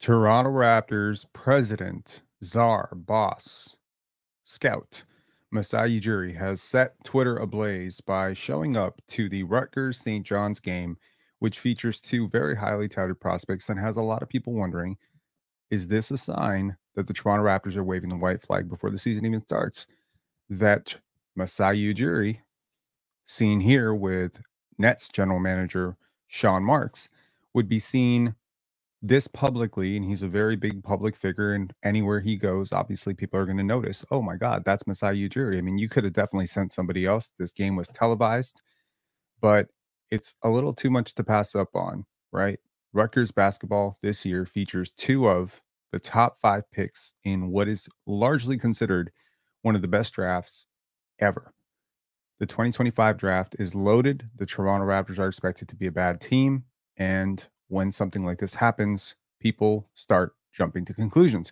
Toronto Raptors president, czar, boss, scout, Masai Ujiri has set Twitter ablaze by showing up to the Rutgers St. John's game, which features two very highly touted prospects and has a lot of people wondering, is this a sign that the Toronto Raptors are waving the white flag before the season even starts? That Masai Ujiri, seen here with Nets general manager Sean Marks, would be seen this publicly, and he's a very big public figure, and anywhere he goes, obviously people are going to notice, oh my God, that's Masai Ujiri. I mean, you could have definitely sent somebody else. This game was televised, but it's a little too much to pass up on, right? Rutgers basketball this year features two of the top five picks in what is largely considered one of the best drafts ever. The 2025 draft is loaded. The Toronto Raptors are expected to be a bad team. And when something like this happens, people start jumping to conclusions.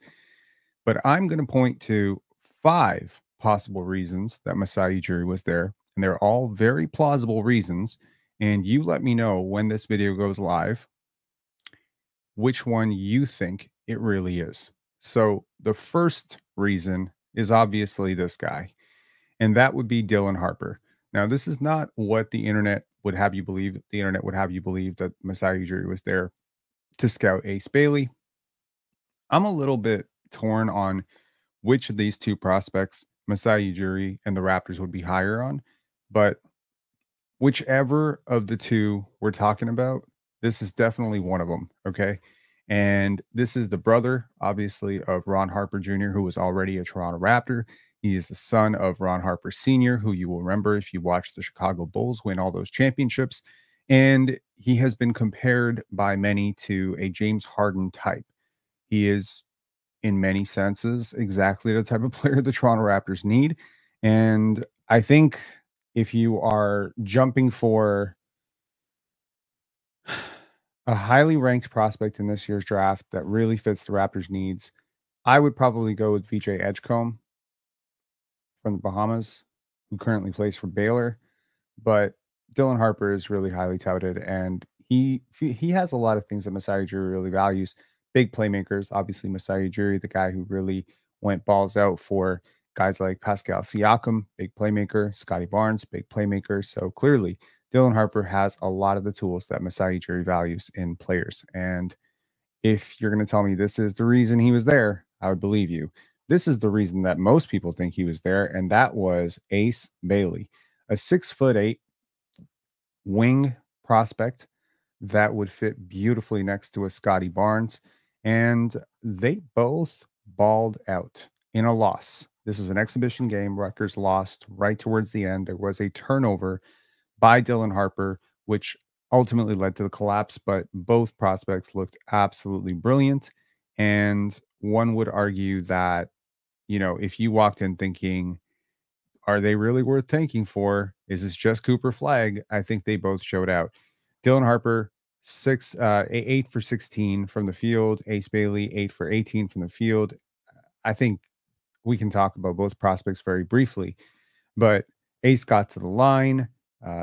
But I'm going to point to five possible reasons that Masai Ujiri was there. And they're all very plausible reasons. And you let me know when this video goes live which one you think it really is. So the first reason is obviously this guy, and that would be Dylan Harper. Now, this is not what the internet would have you believe. The internet would have you believe that Masai Ujiri was there to scout Ace Bailey. I'm a little bit torn on which of these two prospects Masai Ujiri and the Raptors would be higher on, but whichever of the two we're talking about, this is definitely one of them. Okay. And this is the brother, obviously, of Ron Harper Jr., who was already a Toronto Raptor. He is the son of Ron Harper Sr., who you will remember if you watched the Chicago Bulls win all those championships. And he has been compared by many to a James Harden type. He is, in many senses, exactly the type of player the Toronto Raptors need. And I think if you are jumping for a highly ranked prospect in this year's draft that really fits the Raptors' needs, I would probably go with VJ Edgecombe from the Bahamas, who currently plays for Baylor. But Dylan Harper is really highly touted, and he has a lot of things that Masai Ujiri really values. Big playmakers, obviously Masai Ujiri, the guy who really went balls out for guys like Pascal Siakam, big playmaker, Scotty Barnes, big playmaker. So clearly, Dylan Harper has a lot of the tools that Masai Ujiri values in players. And if you're going to tell me this is the reason he was there, I would believe you. This is the reason that most people think he was there, and that was Ace Bailey, a 6'8" wing prospect that would fit beautifully next to a Scotty Barnes. And they both balled out in a loss. This is an exhibition game. Rutgers lost right towards the end. There was a turnover by Dylan Harper, which ultimately led to the collapse, but both prospects looked absolutely brilliant. And one would argue that, if you walked in thinking, are they really worth tanking for? Is this just Cooper Flag? I think they both showed out. Dylan Harper, 8 for 16 from the field. Ace Bailey, 8 for 18 from the field. I think we can talk about both prospects very briefly, but Ace got to the line.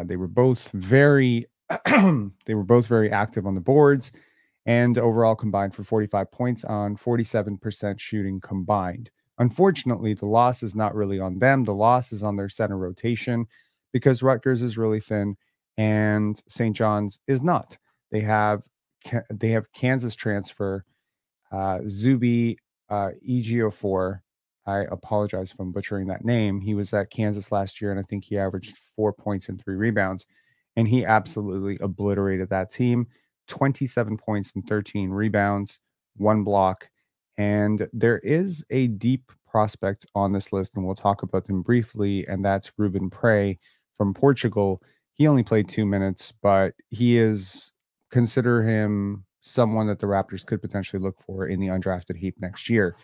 They were both very active on the boards, and overall combined for 45 points on 47% shooting combined. Unfortunately, the loss is not really on them. The loss is on their center rotation because Rutgers is really thin and St. John's is not. They have Kansas transfer Zuby Ejiofor. I apologize if I'm butchering that name. He was at Kansas last year, and I think he averaged 4 points and 3 rebounds, and he absolutely obliterated that team. 27 points and 13 rebounds, 1 block. And there is a deep prospect on this list, and we'll talk about them briefly, and that's Ruben Prey from Portugal. He only played 2 minutes, but consider him someone that the Raptors could potentially look for in the undrafted heap next year.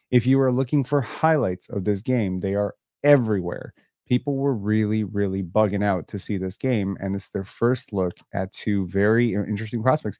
If you are looking for highlights of this game, they are everywhere. People were really, really bugging out to see this game, and it's their first look at two very interesting prospects.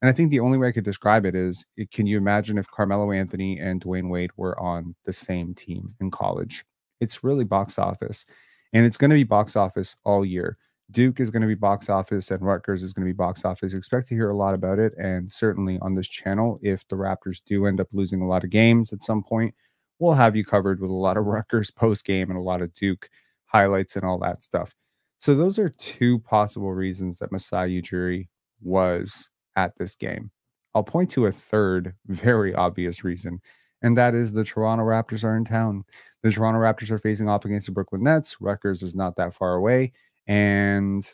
And I think the only way I could describe it is, can you imagine if Carmelo Anthony and Dwayne Wade were on the same team in college? It's really box office, and it's going to be box office all year. Duke is going to be box office and Rutgers is going to be box office. Expect to hear a lot about it. And certainly on this channel, if the Raptors do end up losing a lot of games at some point, we'll have you covered with a lot of Rutgers post game and a lot of Duke highlights and all that stuff. So those are two possible reasons that Masai Ujiri was at this game. I'll point to a third very obvious reason, and that is the Toronto Raptors are in town. The Toronto Raptors are facing off against the Brooklyn Nets. Rutgers is not that far away. And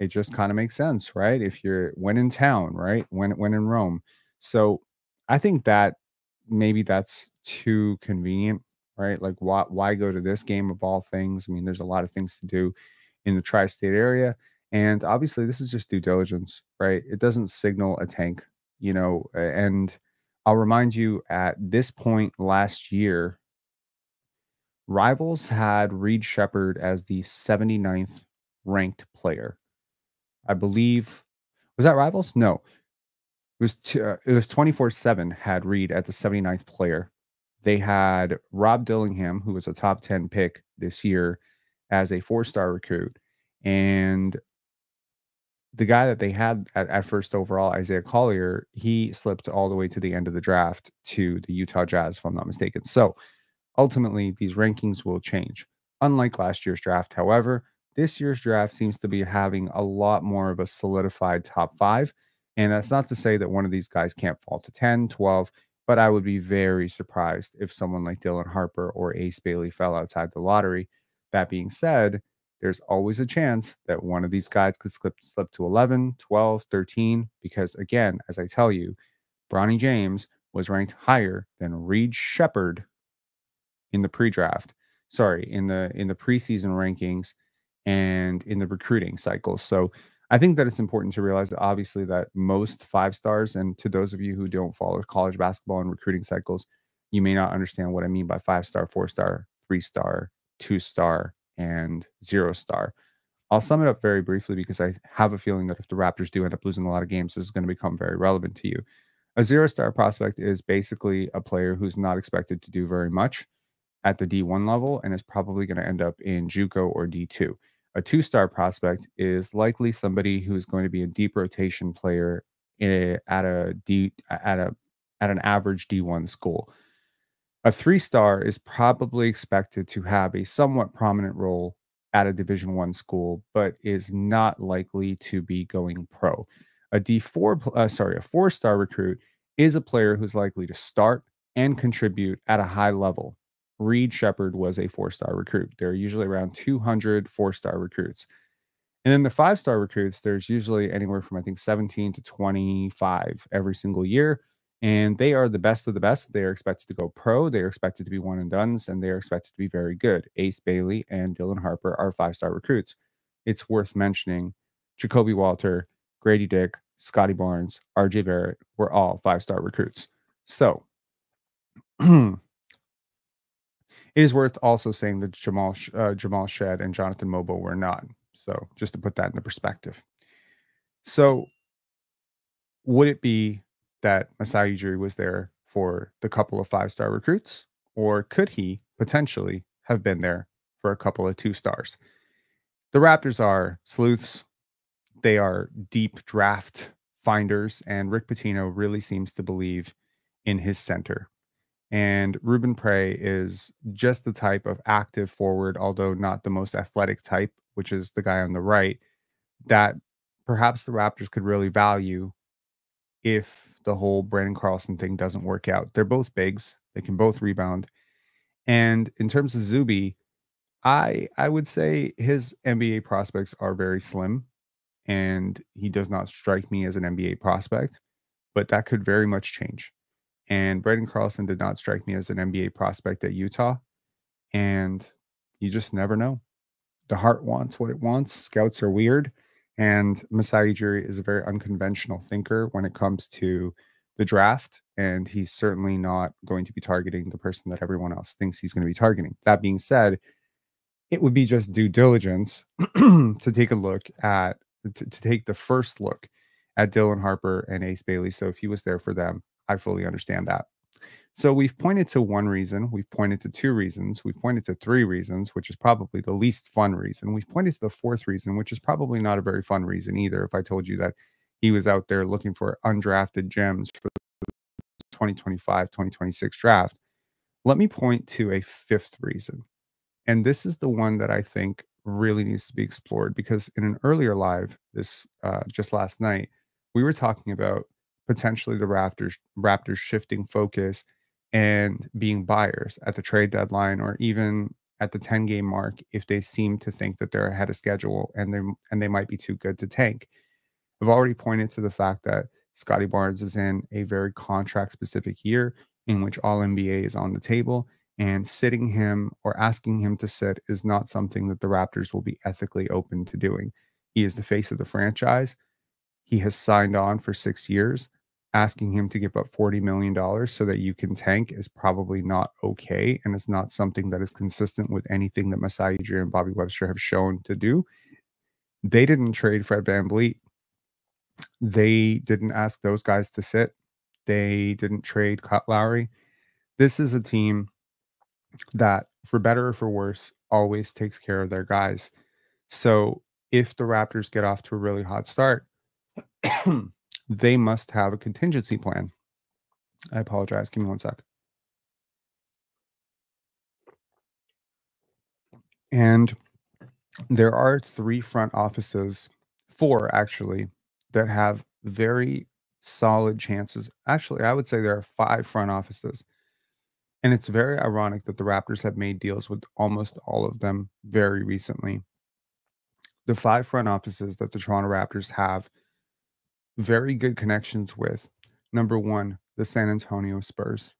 it just kind of makes sense, right? If you're when in town, right? When in Rome. So I think that maybe that's too convenient, right? Like why go to this game of all things? I mean, there's a lot of things to do in the tri-state area. And obviously this is just due diligence, right? It doesn't signal a tank, and I'll remind you at this point last year, Rivals had Reed Shepherd as the 79th ranked player. I believe was that Rivals? No. It was 24/7 had Reed at the 79th player. They had Rob Dillingham, who was a top 10 pick this year, as a 4-star recruit. And the guy that they had at first overall, Isaiah Collier, he slipped all the way to the end of the draft to the Utah Jazz, if I'm not mistaken. So ultimately, these rankings will change. Unlike last year's draft, however, this year's draft seems to be having a lot more of a solidified top 5. And that's not to say that one of these guys can't fall to 10, 12, but I would be very surprised if someone like Dylan Harper or Ace Bailey fell outside the lottery. That being said, there's always a chance that one of these guys could slip to 11, 12, 13, because again, as I tell you, Bronny James was ranked higher than Reed Shepherd in the pre-draft. Sorry, in the preseason rankings and in the recruiting cycle. So I think that it's important to realize that obviously that most 5-stars, and to those of you who don't follow college basketball and recruiting cycles, you may not understand what I mean by 5-star, 4-star, 3-star, 2-star, and 0-star. I'll sum it up very briefly because I have a feeling that if the Raptors do end up losing a lot of games, this is going to become very relevant to you. A 0-star prospect is basically a player who's not expected to do very much at the D1 level and is probably going to end up in JUCO or D2. A 2-star prospect is likely somebody who is going to be a deep rotation player at an average D1 school. A 3-star is probably expected to have a somewhat prominent role at a Division 1 school, but is not likely to be going pro. A 4-star recruit is a player who's likely to start and contribute at a high level. Reed Shepherd was a 4-star recruit. There are usually around 200 4-star recruits. And then the 5-star recruits, there's usually anywhere from, I think, 17 to 25 every single year. And they are the best of the best. They are expected to go pro. They are expected to be one and dones, and they are expected to be very good. Ace Bailey and Dylan Harper are 5-star recruits. It's worth mentioning Jacoby Walter, Grady Dick, Scotty Barnes, RJ Barrett were all 5-star recruits. So it is worth also saying that Jamal Shed and Jonathan Mobo were not. So just to put that into perspective. So would it be that Masai Ujiri was there for the couple of 5-star recruits, or could he potentially have been there for a couple of 2-stars? The Raptors are sleuths. They are deep draft finders, and Rick Pitino really seems to believe in his center. And Ruben Prey is just the type of active forward, although not the most athletic type, which is the guy on the right, that perhaps the Raptors could really value if the whole Brandon Carlson thing doesn't work out. They're both bigs. They can both rebound. And in terms of Zuby, I would say his NBA prospects are very slim, and he does not strike me as an NBA prospect, but that could very much change. And Brandon Carlson did not strike me as an NBA prospect at Utah. And you just never know. The heart wants what it wants. Scouts are weird. And Masai Ujiri is a very unconventional thinker when it comes to the draft. And he's certainly not going to be targeting the person that everyone else thinks he's going to be targeting. That being said, it would be just due diligence to take a look at, to take the first look at Dylan Harper and Ace Bailey. So if he was there for them, I fully understand that. So we've pointed to one reason, we've pointed to two reasons, we've pointed to three reasons, which is probably the least fun reason. We've pointed to the fourth reason, which is probably not a very fun reason either. If I told you that he was out there looking for undrafted gems for the 2025, 2026 draft, let me point to a fifth reason. And this is the one that I think really needs to be explored because in an earlier live, this just last night, we were talking about potentially the Raptors shifting focus and being buyers at the trade deadline or even at the 10 game mark if they seem to think that they're ahead of schedule and they might be too good to tank. I've already pointed to the fact that Scotty Barnes is in a very contract specific year in which all NBA is on the table, and sitting him or asking him to sit is not something that the Raptors will be ethically open to doing. He is the face of the franchise. He has signed on for 6 years. Asking him to give up $40 million so that you can tank is probably not okay. And it's not something that is consistent with anything that Masai Ujiri and Bobby Webster have shown to do. They didn't trade Fred VanVleet. They didn't ask those guys to sit. They didn't trade Kyle Lowry. This is a team that, for better or for worse, always takes care of their guys. So if the Raptors get off to a really hot start, they must have a contingency plan. I apologize. Give me one sec. And there are three front offices, four actually, that have very solid chances. Actually, I would say there are five front offices. And it's very ironic that the Raptors have made deals with almost all of them very recently. The five front offices that the Toronto Raptors have very good connections with. Number one, the San Antonio Spurs,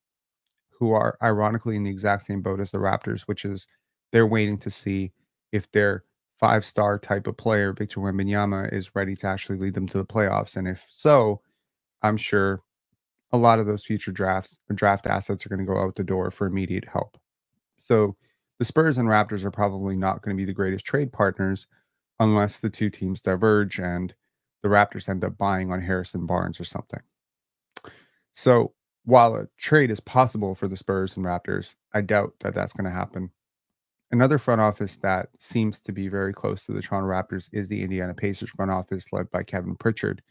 who are ironically in the exact same boat as the Raptors, which is they're waiting to see if their five-star type of player, Victor Wembanyama, is ready to actually lead them to the playoffs. And if so, I'm sure a lot of those future draft assets are going to go out the door for immediate help. So the Spurs and Raptors are probably not going to be the greatest trade partners unless the two teams diverge and the Raptors end up buying on Harrison Barnes or something. So while a trade is possible for the Spurs and Raptors, I doubt that that's going to happen. Another front office that seems to be very close to the Toronto Raptors is the Indiana Pacers front office led by Kevin Pritchard.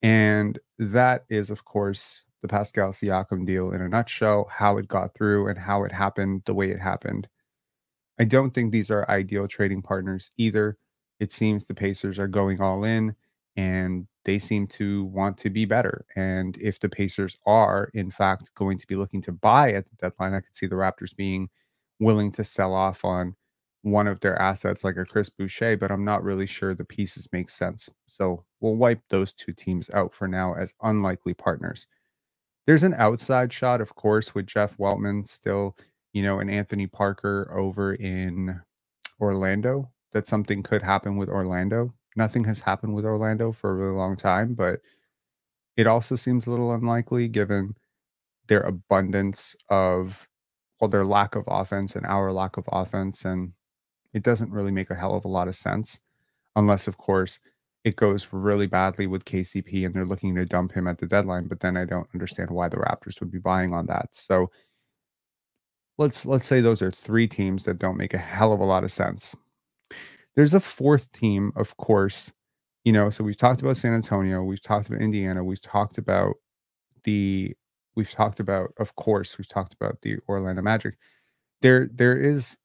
And that is, of course, the Pascal Siakam deal in a nutshell, how it got through and how it happened the way it happened. I don't think these are ideal trading partners either. It seems the Pacers are going all in and they seem to want to be better. And if the Pacers are, in fact, going to be looking to buy at the deadline, I could see the Raptors being willing to sell off on one of their assets like a Chris Boucher, but I'm not really sure the pieces make sense. So we'll wipe those two teams out for now as unlikely partners. There's an outside shot, of course, with Jeff Weltman still, and Anthony Parker over in Orlando, that something could happen with Orlando. Nothing has happened with Orlando for a really long time, but it also seems a little unlikely given their abundance of, well, their lack of offense and our lack of offense. And it doesn't really make a hell of a lot of sense unless, of course, it goes really badly with KCP and they're looking to dump him at the deadline. But then I don't understand why the Raptors would be buying on that. So let's say those are three teams that don't make a hell of a lot of sense. There's a fourth team, of course, so we've talked about San Antonio, we've talked about Indiana, the of course, we've talked about the Orlando Magic. There is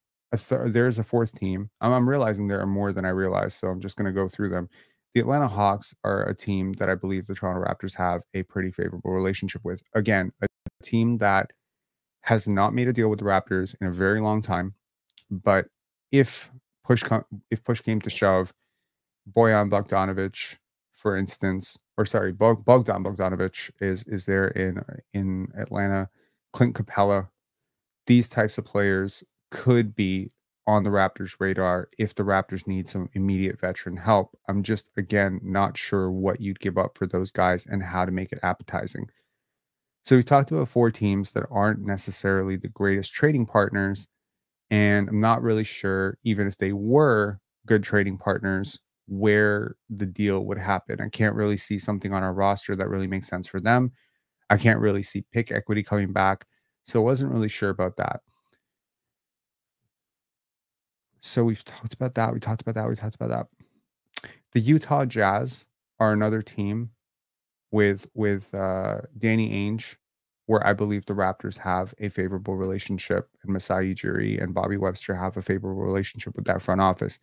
there is a fourth team. I'm realizing there are more than I realized, so I'm just going to go through them. The Atlanta Hawks are a team that I believe the Toronto Raptors have a pretty favorable relationship with. Again, a team that has not made a deal with the Raptors in a very long time, but if if push came to shove, Bojan Bogdanovic, for instance, or sorry, Bogdan Bogdanovic is there in Atlanta. Clint Capella, these types of players could be on the Raptors' radar if the Raptors need some immediate veteran help. I'm just again not sure what you'd give up for those guys and how to make it appetizing. So we talked about four teams that aren't necessarily the greatest trading partners, and I'm not really sure, even if they were good trading partners, where the deal would happen. I can't really see something on our roster that really makes sense for them. I can't really see pick equity coming back. So I wasn't really sure about that. So we've talked about that. We talked about that. We talked about that. The Utah Jazz are another team with Danny Ainge, where I believe the Raptors have a favorable relationship, and Masai Ujiri and Bobby Webster have a favorable relationship with that front office.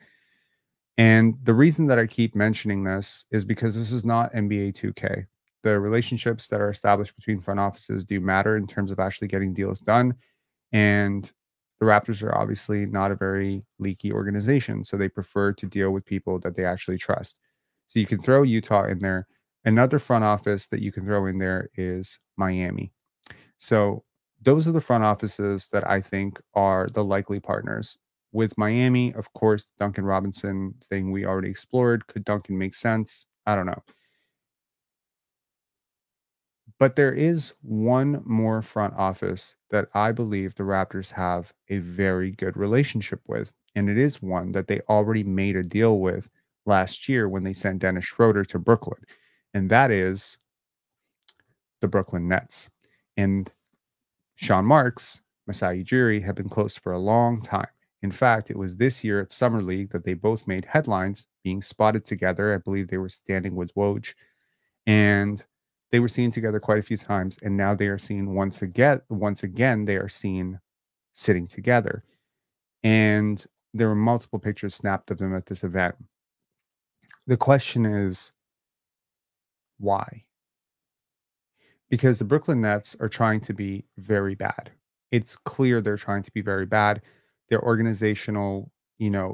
And the reason that I keep mentioning this is because this is not NBA 2K. The relationships that are established between front offices do matter in terms of actually getting deals done. And the Raptors are obviously not a very leaky organization. So they prefer to deal with people that they actually trust. So you can throw Utah in there. Another front office that you can throw in there is Miami. So those are the front offices that I think are the likely partners. With Miami, of course, Duncan Robinson thing we already explored. Could Duncan make sense? I don't know. But there is one more front office that I believe the Raptors have a very good relationship with. And it is one that they already made a deal with last year when they sent Dennis Schroeder to Brooklyn. And that is the Brooklyn Nets. And Sean Marks, Masai Ujiri have been close for a long time. In fact, it was this year at Summer League that they both made headlines, being spotted together. I believe they were standing with Woj, and they were seen together quite a few times. And now they are seen once again. Once again, they are seen sitting together. And there were multiple pictures snapped of them at this event. The question is, why? Because the Brooklyn Nets are trying to be very bad. It's clear they're trying to be very bad. Their organizational,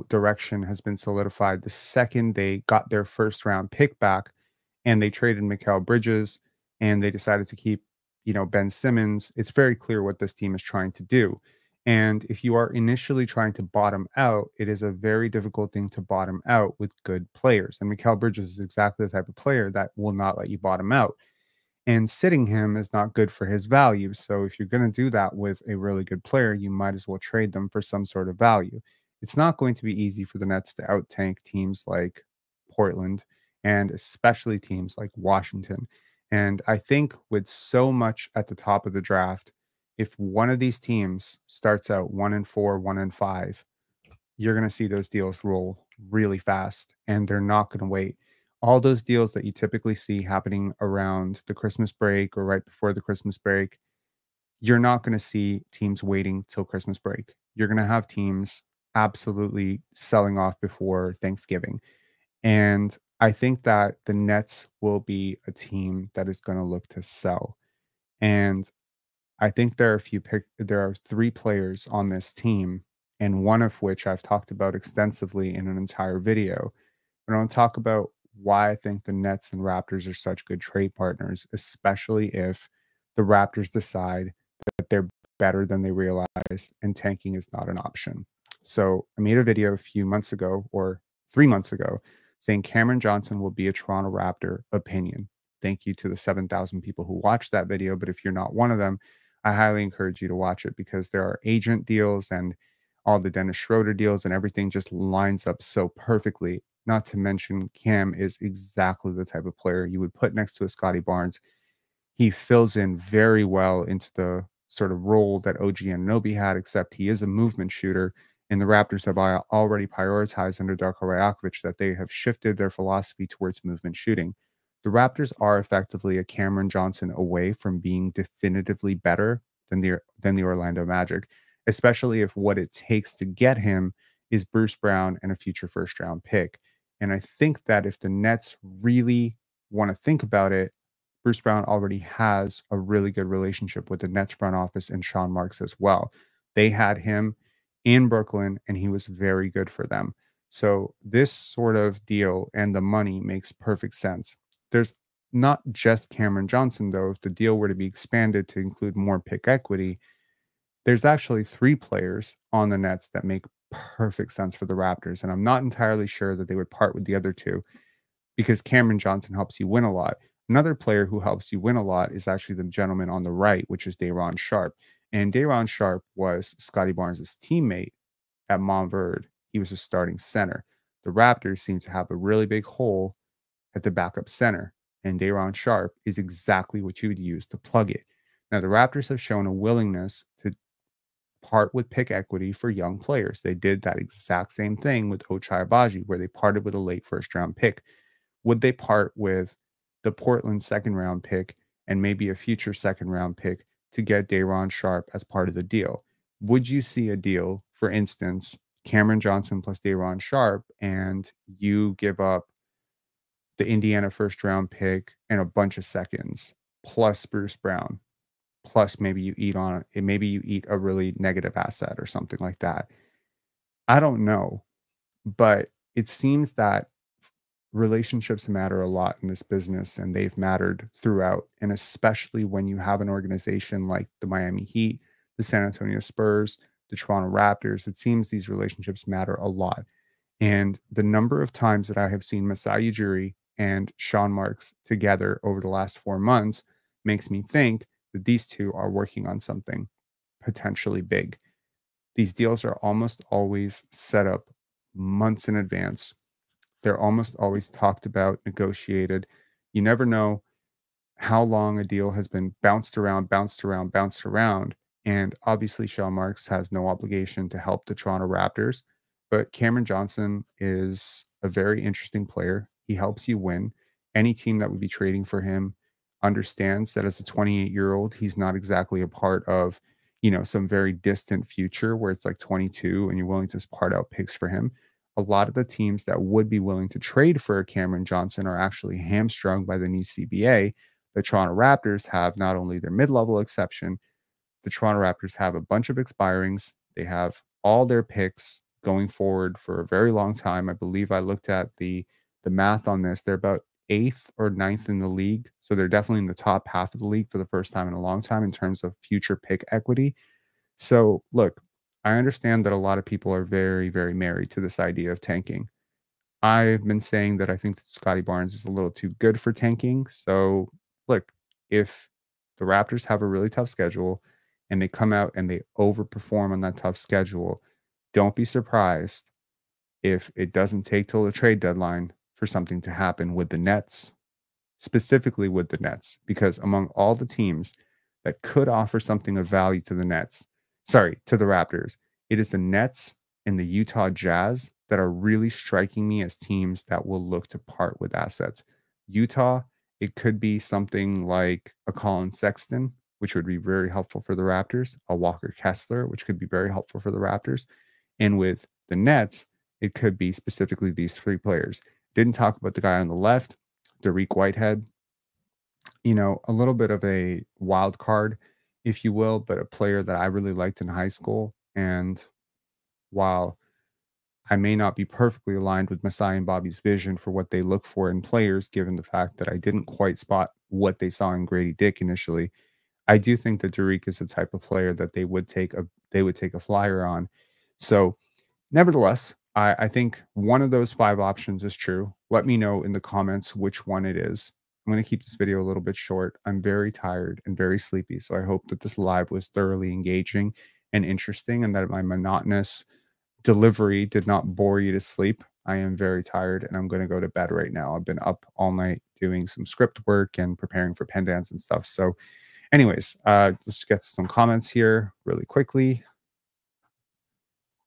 direction has been solidified the second they got their first round pick back and they traded Mikal Bridges and they decided to keep, Ben Simmons. It's very clear what this team is trying to do. And if you are initially trying to bottom out, it is a very difficult thing to bottom out with good players. And Mikal Bridges is exactly the type of player that will not let you bottom out, and sitting him is not good for his value. So if you're going to do that with a really good player, you might as well trade them for some sort of value. It's not going to be easy for the Nets to out tank teams like Portland and especially teams like Washington. And I think with so much at the top of the draft, if one of these teams starts out 1-4, 1-5, you're going to see those deals roll really fast and they're not going to wait. All those deals that you typically see happening around the Christmas break or right before the Christmas break, you're not going to see teams waiting till Christmas break. You're going to have teams absolutely selling off before Thanksgiving. And I think that the Nets will be a team that is going to look to sell. And I think there are three players on this team, and one of which I've talked about extensively in an entire video. But I want to talk about why I think the Nets and Raptors are such good trade partners, especially if the Raptors decide that they're better than they realize and tanking is not an option. So I made a video a few months ago or 3 months ago saying Cameron Johnson will be a Toronto Raptor opinion. Thank you to the 7,000 people who watched that video. But if you're not one of them, I highly encourage you to watch it because there are agent deals and all the Dennis Schroeder deals and everything just lines up so perfectly. Not to mention, Cam is exactly the type of player you would put next to a Scotty Barnes. He fills in very well into the sort of role that OG Anunoby had, except he is a movement shooter. And the Raptors have already prioritized under Darko Rajakovic that they have shifted their philosophy towards movement shooting. The Raptors are effectively a Cameron Johnson away from being definitively better than the Orlando Magic, especially if what it takes to get him is Bruce Brown and a future first round pick. And I think that if the Nets really want to think about it, Bruce Brown already has a really good relationship with the Nets front office and Sean Marks as well. They had him in Brooklyn and he was very good for them. So this sort of deal and the money makes perfect sense. There's not just Cameron Johnson, though. If the deal were to be expanded to include more pick equity, there's actually three players on the Nets that make perfect sense for the Raptors. And I'm not entirely sure that they would part with the other two because Cameron Johnson helps you win a lot. Another player who helps you win a lot is actually the gentleman on the right, which is Day'Ron Sharpe. And Day'Ron Sharpe was Scotty Barnes' teammate at Montverde. He was a starting center. The Raptors seem to have a really big hole at the backup center, and Day'Ron Sharpe is exactly what you would use to plug it. Now, the Raptors have shown a willingness to part with pick equity for young players. They did that exact same thing with Ochai Agbaji, where they parted with a late first round pick. Would they part with the Portland second round pick and maybe a future second round pick to get Day'Ron Sharpe as part of the deal? Would you see a deal, for instance, Cameron Johnson plus Day'Ron Sharpe, and you give up the Indiana first round pick and a bunch of seconds plus Bruce Brown, plus maybe you eat on it, maybe you eat a really negative asset or something like that. I don't know, but it seems that relationships matter a lot in this business, and they've mattered throughout. And especially when you have an organization like the Miami Heat, the San Antonio Spurs, the Toronto Raptors, it seems these relationships matter a lot. And the number of times that I have seen Masai Ujiri and Sean Marks together over the last 4 months makes me think that these two are working on something potentially big. These deals are almost always set up months in advance. They're almost always talked about, negotiated. You never know how long a deal has been bounced around, bounced around, bounced around. And obviously, Sean Marks has no obligation to help the Toronto Raptors, but Cameron Johnson is a very interesting player. He helps you win. Any team that would be trading for him understands that as a 28-year-old, he's not exactly a part of, some very distant future where it's like 22 and you're willing to part out picks for him. A lot of the teams that would be willing to trade for Cameron Johnson are actually hamstrung by the new CBA. The Toronto Raptors have not only their mid-level exception, the Toronto Raptors have a bunch of expirings. They have all their picks going forward for a very long time. I believe I looked at the math on this. They're about eighth or ninth in the league. So they're definitely in the top half of the league for the first time in a long time in terms of future pick equity. So look, I understand that a lot of people are very, very married to this idea of tanking. I've been saying that I think that Scotty Barnes is a little too good for tanking. So, look, if the Raptors have a really tough schedule and they come out and they overperform on that tough schedule, don't be surprised if it doesn't take till the trade deadline for something to happen with the Nets, specifically with the Nets, because among all the teams that could offer something of value to to the Raptors, it is the Nets and the Utah Jazz that are really striking me as teams that will look to part with assets. Utah, it could be something like a Colin Sexton, which would be very helpful for the Raptors, a Walker Kessler, which could be very helpful for the Raptors. And with the Nets, it could be specifically these three players. Didn't talk about the guy on the left, Dariq Whitehead, a little bit of a wild card, if you will, but a player that I really liked in high school. And while I may not be perfectly aligned with Masai and Bobby's vision for what they look for in players, given the fact that I didn't quite spot what they saw in Grady Dick initially, I do think that Dariq is the type of player that they would take a flyer on. So nevertheless, I think one of those five options is true. Let me know in the comments which one it is. I'm going to keep this video a little bit short. I'm very tired and very sleepy, so I hope that this live was thoroughly engaging and interesting and that my monotonous delivery did not bore you to sleep. I am very tired and I'm going to go to bed right now. I've been up all night doing some script work and preparing for pen dance and stuff. So anyways, let's get some comments here really quickly.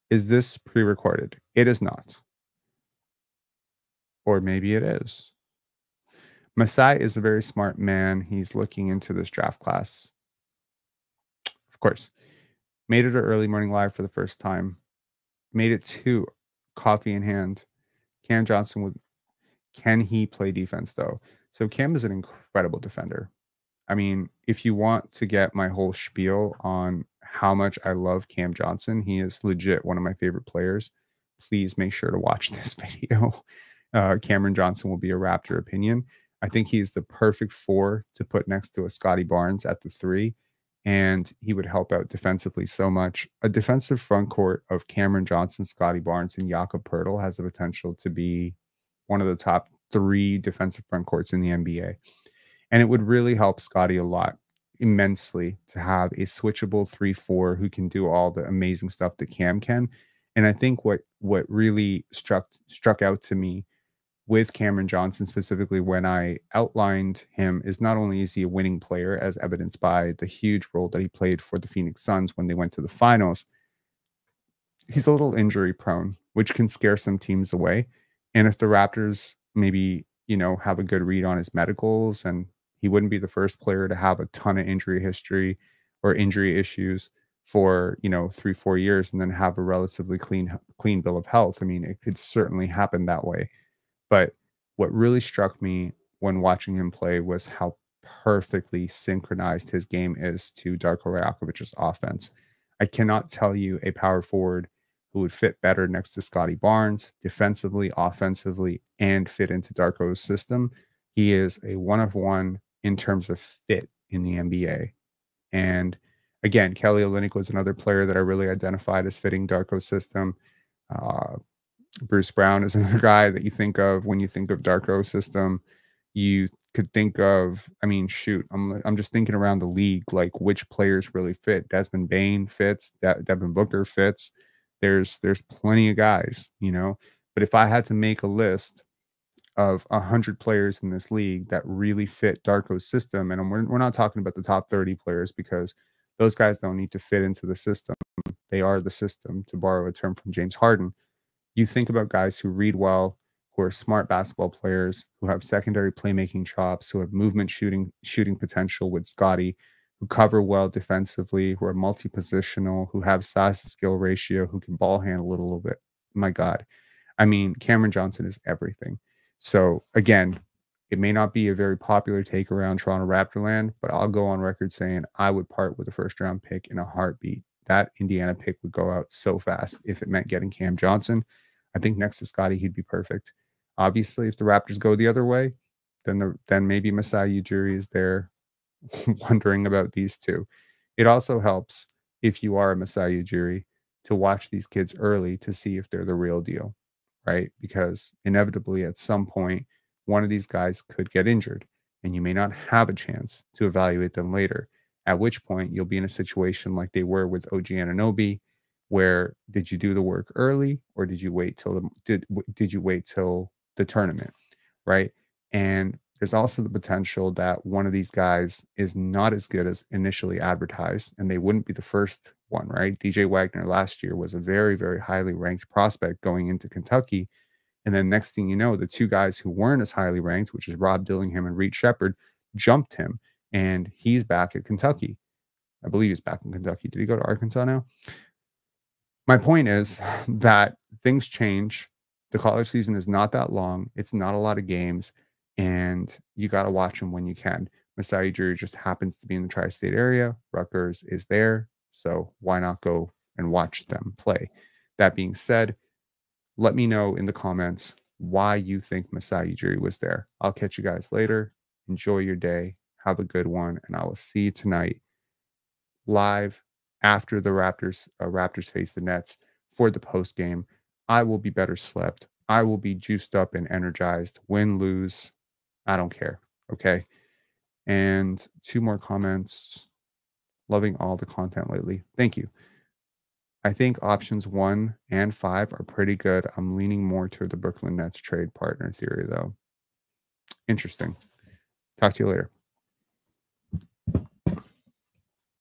Is this pre-recorded? It is not. Or maybe it is. Masai is a very smart man. He's looking into this draft class. Of course. Made it an early morning live for the first time. Made it to coffee in hand. Cam Johnson can he play defense though? So Cam is an incredible defender. I mean, if you want to get my whole spiel on how much I love Cam Johnson, he is legit one of my favorite players. Please make sure to watch this video. Cameron Johnson will be a Raptor opinion. I think he's the perfect four to put next to a Scotty Barnes at the three, and he would help out defensively so much. A defensive front court of Cameron Johnson, Scotty Barnes, and Jakob Poeltl has the potential to be one of the top three defensive front courts in the NBA. And it would really help Scotty a lot, immensely, to have a switchable 3-4 who can do all the amazing stuff that Cam can. And I think what really struck out to me with Cameron Johnson specifically when I outlined him is not only is he a winning player, as evidenced by the huge role that he played for the Phoenix Suns when they went to the finals, he's a little injury prone, which can scare some teams away. And if the Raptors maybe, have a good read on his medicals, and he wouldn't be the first player to have a ton of injury history or injury issues for, 3, 4 years and then have a relatively clean bill of health. I mean, it could certainly happen that way. But what really struck me when watching him play was how perfectly synchronized his game is to Darko Rajakovic's offense. I cannot tell you a power forward who would fit better next to Scotty Barnes defensively, offensively, and fit into Darko's system. He is a one of one in terms of fit in the NBA. And again, Kelly Olynyk was another player that I really identified as fitting Darko's system. Uh, Bruce Brown is another guy that you think of when you think of Darko system. You could think of, I mean, shoot, I'm just thinking around the league, like which players really fit. Desmond Bain fits, Devin Booker fits. There's plenty of guys, But if I had to make a list of 100 players in this league that really fit Darko's system, and we're not talking about the top 30 players because those guys don't need to fit into the system. They are the system, to borrow a term from James Harden. You think about guys who read well, who are smart basketball players, who have secondary playmaking chops, who have movement shooting potential with Scotty, who cover well defensively, who are multi-positional, who have size to skill ratio, who can ball handle a little bit. My God. I mean, Cameron Johnson is everything. So again, it may not be a very popular take around Toronto Raptorland, but I'll go on record saying I would part with a first round pick in a heartbeat. That Indiana pick would go out so fast if it meant getting Cam Johnson. I think next to Scotty, he'd be perfect. Obviously, if the Raptors go the other way, then maybe Masai Ujiri is there wondering about these two. It also helps if you are a Masai Ujiri to watch these kids early to see if they're the real deal, right? Because inevitably at some point, one of these guys could get injured and you may not have a chance to evaluate them later. At which point you'll be in a situation like they were with OG Anunoby, where did you do the work early or did you wait till did you wait till the tournament, right? And there's also the potential that one of these guys is not as good as initially advertised, and they wouldn't be the first one, right? DJ Wagner last year was a very, very highly ranked prospect going into Kentucky. And then next thing you know, the two guys who weren't as highly ranked, which is Rob Dillingham and Reed Shepard, jumped him, and he's back at Kentucky. I believe he's back in Kentucky. Did he go to Arkansas now? My point is that things change. The college season is not that long. It's not a lot of games, and you got to watch them when you can. Masai Ujiri just happens to be in the tri-state area. Rutgers is there, so why not go and watch them play? That being said, let me know in the comments why you think Masai Ujiri was there. I'll catch you guys later. Enjoy your day. Have a good one, and I will see you tonight live after the Raptors face the Nets for the post game. I will be better slept. I will be juiced up and energized. Win, lose, I don't care. Okay. And 2 more comments. Loving all the content lately. Thank you. I think options 1 and 5 are pretty good. I'm leaning more toward the Brooklyn Nets trade partner theory, though. Interesting. Talk to you later.